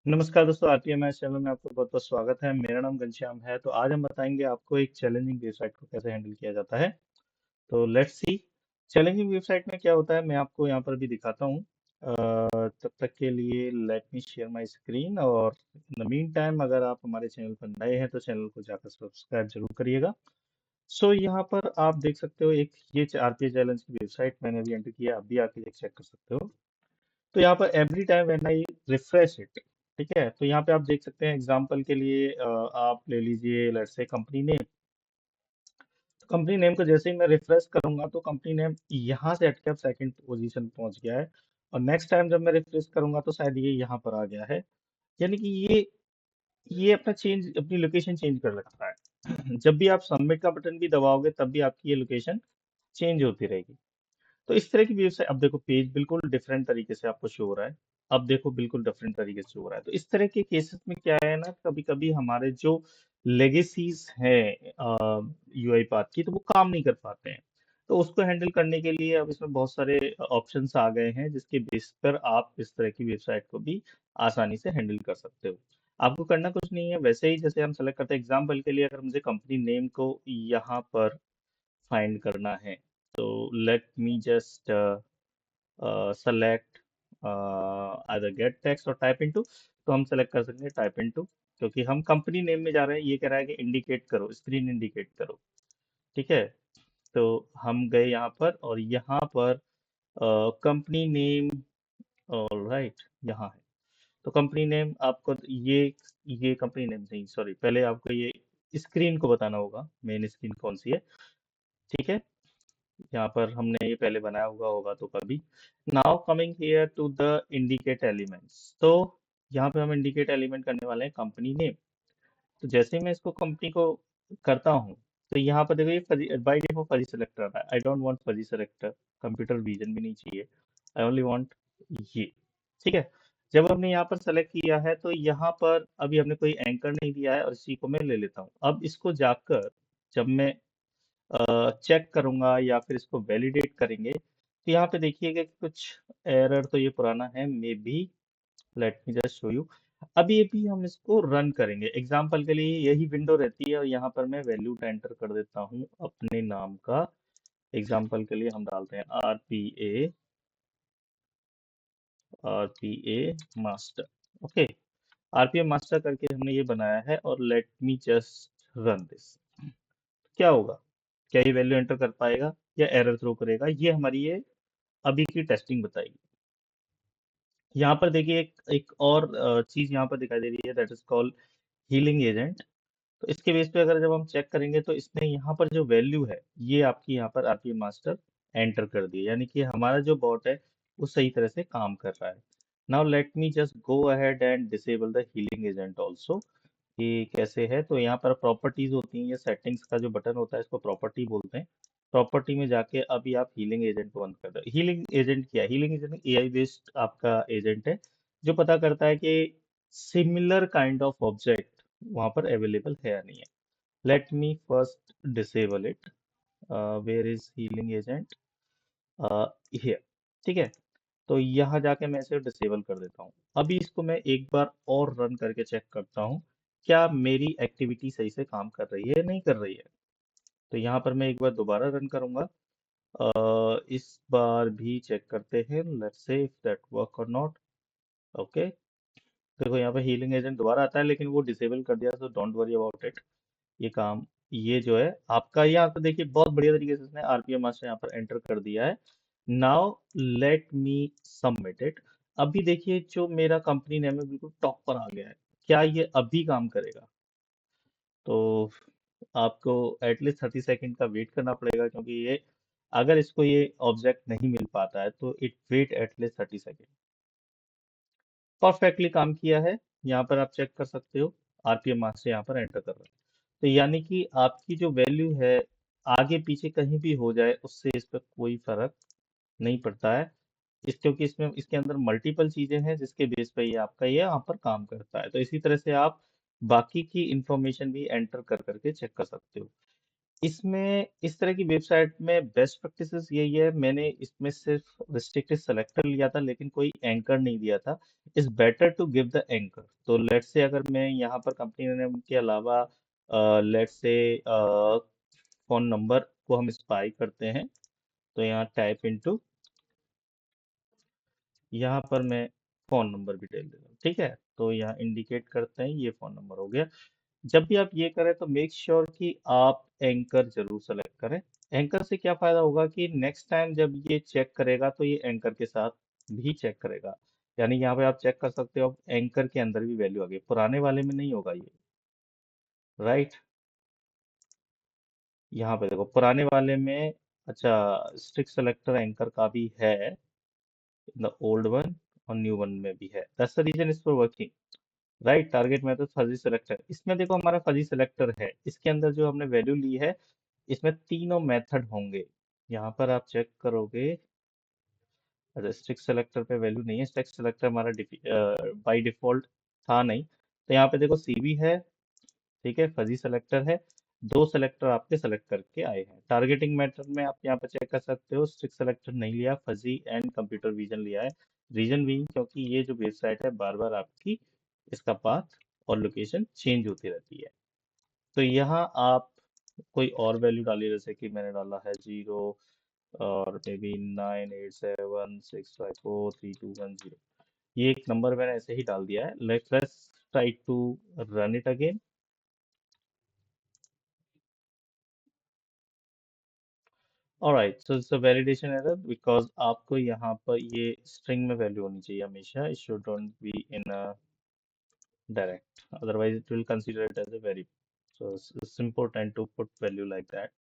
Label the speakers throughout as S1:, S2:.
S1: नमस्कार दोस्तों, RTMS channel में आपका बहुत बहुत स्वागत है। मेरा नाम घनश्याम है। तो आज हम बताएंगे आपको एक चैलेंजिंग वेबसाइट को कैसे हैंडल किया जाता है। तो लेट्स सी। चैलेंजिंग वेबसाइट में क्या होता है, मैं आपको यहाँ पर भी दिखाता हूँ। तब तक के लिए let me share my screen. और इन द मीन टाइम, अगर आप हमारे चैनल पर नए हैं तो चैनल को जाकर सब्सक्राइब जरूर करिएगा। सो यहाँ पर आप देख सकते हो, एक ये आरपीए चैलेंज की वेबसाइट मैंने अभी एंटर किया, आप भी आके चेक कर सकते हो। तो यहाँ पर every time when I refresh it, ठीक है, तो यहाँ पे आप देख सकते हैं एग्जांपल के लिए आप ले लीजिए let's say company name. Company name को जैसे ही मैं रिफ्रेश करूंगा तो कंपनी नेम यहाँ से हटके अब सेकंड पोजीशन पहुंच गया है। और नेक्स्ट टाइम जब मैं रिफ्रेश करूंगा तो शायद ये यहाँ पर आ गया है। यानी कि ये अपना चेंज, अपनी लोकेशन चेंज कर रखा है। जब भी आप सबमिट का बटन भी दबाओगे तब भी आपकी ये लोकेशन चेंज होती रहेगी। तो इस तरह की वेबसाइट, अब देखो पेज बिल्कुल डिफरेंट तरीके से आपको शो हो रहा है। अब देखो बिल्कुल डिफरेंट तरीके से शो हो रहा है। तो इस तरह के केसेस में क्या है ना, कभी कभी हमारे जो लेगेसीज हैं यूआई पाथ की, तो वो काम नहीं कर पाते हैं। तो उसको हैंडल करने के लिए अब इसमें बहुत सारे ऑप्शंस आ गए हैं, जिसके बेस पर आप इस तरह की वेबसाइट को भी आसानी से हैंडल कर सकते हो। आपको करना कुछ नहीं है, वैसे ही जैसे हम सेलेक्ट करते हैं एग्जाम्पल के लिए, अगर मुझे कंपनी नेम को यहाँ पर फाइंड करना है तो let me just select either gate text और टाइप इनटू। तो हम सेलेक्ट कर सकते हैं टाइप इनटू, क्योंकि हम कंपनी नेम में जा रहे हैं। ये कह रहा है कि इंडिकेट करो, स्क्रीन इंडिकेट करो। ठीक है, तो हम गए यहाँ पर और यहाँ पर कंपनी नेम, राइट, यहाँ है। तो कंपनी नेम आपको ये कंपनी नेम नहीं, सॉरी, पहले आपको ये स्क्रीन को बताना होगा, मेन स्क्रीन कौन सी है। ठीक है, यहाँ पर हमने ये पहले बनाया हुआ होगा तो कभी। Now coming here to the indicate elements. तो यहाँ पे हम इंडिकेट एलिमेंट करने वाले हैं कंपनी नेम। तो जैसे ही मैं इसको कंपनी को करता हूँ तो यहाँ पर देखो ये fuzzy, by default fuzzy selector है। I don't want fuzzy selector, computer vision भी नहीं चाहिए। आई ओनली वांट ये। ठीक है, जब हमने यहाँ पर सेलेक्ट किया है तो यहाँ पर अभी हमने कोई एंकर नहीं दिया है और इसी को मैं ले लेता हूँ। अब इसको जाकर जब मैं चेक करूंगा या फिर इसको वैलिडेट करेंगे तो यहाँ पे देखिएगा कि कुछ एरर तो ये पुराना है, may be. Let me just show you. अभी अभी हम इसको रन करेंगे, एग्जांपल के लिए यही विंडो रहती है और यहाँ पर मैं वैल्यू एंटर कर देता हूँ अपने नाम का। एग्जांपल के लिए हम डालते हैं RPA master. Okay, RPA master करके हमने ये बनाया है और let me just run this. क्या होगा, क्या ये वैल्यू एंटर कर पाएगा या एरर थ्रो करेगा, ये हमारी ये अभी की टेस्टिंग बताएगी। यहाँ पर देखिए एक और चीज यहाँ पर दिखाई दे रही है, that is called healing agent. तो इसके बेस पे अगर जब हम चेक करेंगे तो इसने यहाँ पर जो वैल्यू है ये आपकी यहाँ पर आरपीएम मास्टर एंटर कर दी है। यानी कि हमारा जो बॉट है वो सही तरह से काम कर रहा है। Now let me just go ahead and disable the healing agent also. कि कैसे है, तो यहाँ पर प्रॉपर्टीज होती हैं, ये सेटिंग्स का जो बटन होता है इसको प्रॉपर्टी बोलते हैं। प्रॉपर्टी में जाके अभी आप हीलिंग एजेंट को बंद कर दो। हीलिंग एजेंट क्या है? हीलिंग एजेंट एआई बेस्ड आपका एजेंट है, जो पता करता है कि सिमिलर काइंड ऑफ ऑब्जेक्ट वहां पर अवेलेबल है या नहीं है। Let me first disable it. Where is healing agent? Here. ठीक है, तो यहाँ जाके मैं इसे डिसेबल कर देता हूँ। अभी इसको मैं एक बार और रन करके चेक करता हूँ क्या मेरी एक्टिविटी सही से काम कर रही है या नहीं कर रही है। तो यहाँ पर मैं एक बार दोबारा रन करूंगा। इस बार भी चेक करते हैं, let's say if that work और नॉट। ओके, देखो यहाँ पे हीलिंग एजेंट दोबारा आता है लेकिन वो डिसेबल कर दिया, so don't worry about it. ये काम, ये जो है आपका, यहाँ पे देखिए बहुत बढ़िया तरीके से इसने आरपीएम मास्टर यहाँ पर एंटर कर दिया है। Now let me submit it. अभी देखिए जो मेरा कंपनी नेम है बिल्कुल टॉप पर आ गया है। क्या ये अभी काम करेगा? तो आपको एटलीस्ट 30 सेकेंड का वेट करना पड़ेगा, क्योंकि ये, अगर इसको ये ऑब्जेक्ट नहीं मिल पाता है तो it wait at least 30 second. Perfectly काम किया है, यहाँ पर आप चेक कर सकते हो। आरपीएम मास्टर यहाँ पर एंटर कर रहा है। तो यानी कि आपकी जो वैल्यू है आगे पीछे कहीं भी हो जाए उससे इस पर कोई फर्क नहीं पड़ता है। क्योंकि इसमें इसके अंदर मल्टीपल चीजें हैं जिसके बेस पे ये आपका ये यहाँ पर काम करता है। तो इसी तरह से आप बाकी की इंफॉर्मेशन भी एंटर कर करके चेक कर सकते हो। इसमें इस तरह की वेबसाइट में बेस्ट प्रैक्टिसेस यही है, मैंने इसमें सिर्फ रिस्ट्रिक्टेड सेलेक्टर लिया था लेकिन कोई एंकर नहीं दिया था। It's better to give the anchor. तो लेट्स से अगर मैं यहाँ पर कंपनी नेम के अलावा लेट्स से फोन नंबर को हम स्पाई करते हैं, तो यहाँ टाइप इनटू, यहाँ पर मैं फोन नंबर भी डाल देता हूँ, ठीक है। तो यहाँ इंडिकेट करते हैं, ये फोन नंबर हो गया। जब भी आप ये करें तो मेक श्योर कि आप एंकर जरूर सेलेक्ट करें। एंकर से क्या फायदा होगा कि नेक्स्ट टाइम जब ये चेक करेगा तो ये एंकर के साथ भी चेक करेगा। यानी यहाँ पे आप चेक कर सकते हो एंकर के अंदर भी वैल्यू आ गई, पुराने वाले में नहीं होगा ये, राइट। यहाँ पे देखो पुराने वाले में, अच्छा, स्ट्रिक्ट सेलेक्टर एंकर का भी है, द ओल्ड वन और न्यू वन में भी है। That's the reason is for working, right. Target method fuzzy selector, इसमें देखो हमारा फजी सिलेक्टर है, इसके अंदर जो हमने वैल्यू ली है इसमें तीनों मेथड होंगे। यहाँ पर आप चेक करोगे, अच्छा स्टिक सेलेक्टर पे वैल्यू नहीं है, स्टिक सेलेक्टर हमारा बाय डिफॉल्ट था नहीं। तो यहाँ पे देखो सीबी है, ठीक है, फजी सेलेक्टर है, दो सेलेक्टर आपके सेलेक्ट करके आए हैं। टारगेटिंग मेथड में आप यहाँ पे चेक कर सकते हो, स्टिक सेलेक्टर नहीं लिया, फजी एंड कंप्यूटर विजन लिया है। रीजन भी क्योंकि ये जो वेबसाइट है बार बार आपकी इसका पाथ और लोकेशन चेंज होती रहती है। तो यहाँ आप कोई और वैल्यू डालिए, जैसे कि मैंने डाला है 0 और मे बी 9876543210। ये एक नंबर मैंने ऐसे ही डाल दिया है। Let's try to run it again. Alright, so it's a validation error because आपको यहाँ पर ये स्ट्रिंग में वैल्यू होनी चाहिए हमेशा, it should don't be in a direct, otherwise it will consider it as a variable. So it's important to put value like that.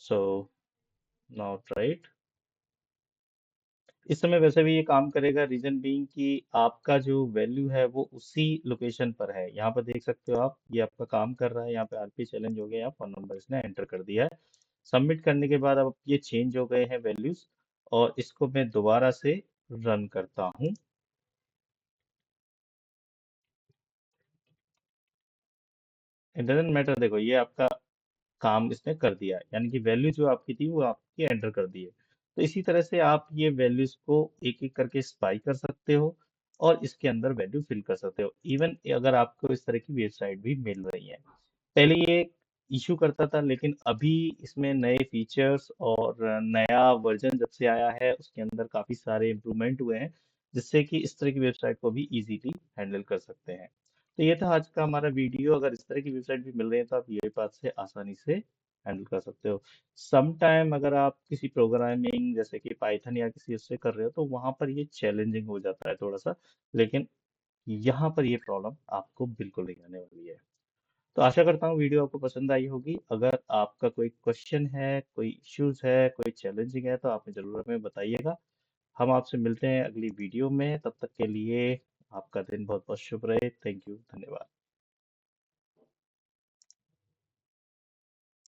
S1: So now try it. इस समय वैसे भी ये काम करेगा, रीजन बीइंग कि आपका जो वैल्यू है वो उसी लोकेशन पर है। यहाँ पर देख सकते हो आप, ये आपका काम कर रहा है। यहाँ पे आरपी चैलेंज हो गया, यहाँ फोन नंबर इसने एंटर कर दिया है। सबमिट करने के बाद अब ये चेंज हो गए हैं वैल्यूज, और इसको मैं दोबारा से रन करता हूँ। इट डजेंट मैटर, देखो ये आपका काम इसने कर दिया है, यानी कि वैल्यू जो आपकी थी वो आपकी एंटर कर दी है। तो इसी तरह से आप ये वैल्यूज को एक एक करके स्पाई कर सकते हो और इसके अंदर वैल्यू फिल कर सकते हो, इवन अगर आपको इस तरह की वेबसाइट भी मिल रही है। पहले ये इशू करता था, लेकिन अभी इसमें नए फीचर्स और नया वर्जन जब से आया है उसके अंदर काफी सारे इम्प्रूवमेंट हुए हैं, जिससे कि इस तरह की वेबसाइट को भी इजीली हैंडल कर सकते हैं। तो ये था आज का हमारा वीडियो। अगर इस तरह की वेबसाइट भी मिल रही है तो आप ये बात से आसानी से हैंडल कर सकते हो। सम टाइम अगर आप किसी प्रोग्रामिंग जैसे कि पाइथन या किसी उससे कर रहे हो तो वहां पर ये चैलेंजिंग हो जाता है थोड़ा सा, लेकिन यहाँ पर ये प्रॉब्लम आपको बिल्कुल नहीं आने वाली है। तो आशा करता हूँ वीडियो आपको पसंद आई होगी। अगर आपका कोई क्वेश्चन है, कोई इश्यूज है, कोई चैलेंजिंग है तो आप जरूर हमें बताइएगा। हम आपसे मिलते हैं अगली वीडियो में, तब तक के लिए आपका दिन बहुत बहुत शुभ रहे। थैंक यू, धन्यवाद।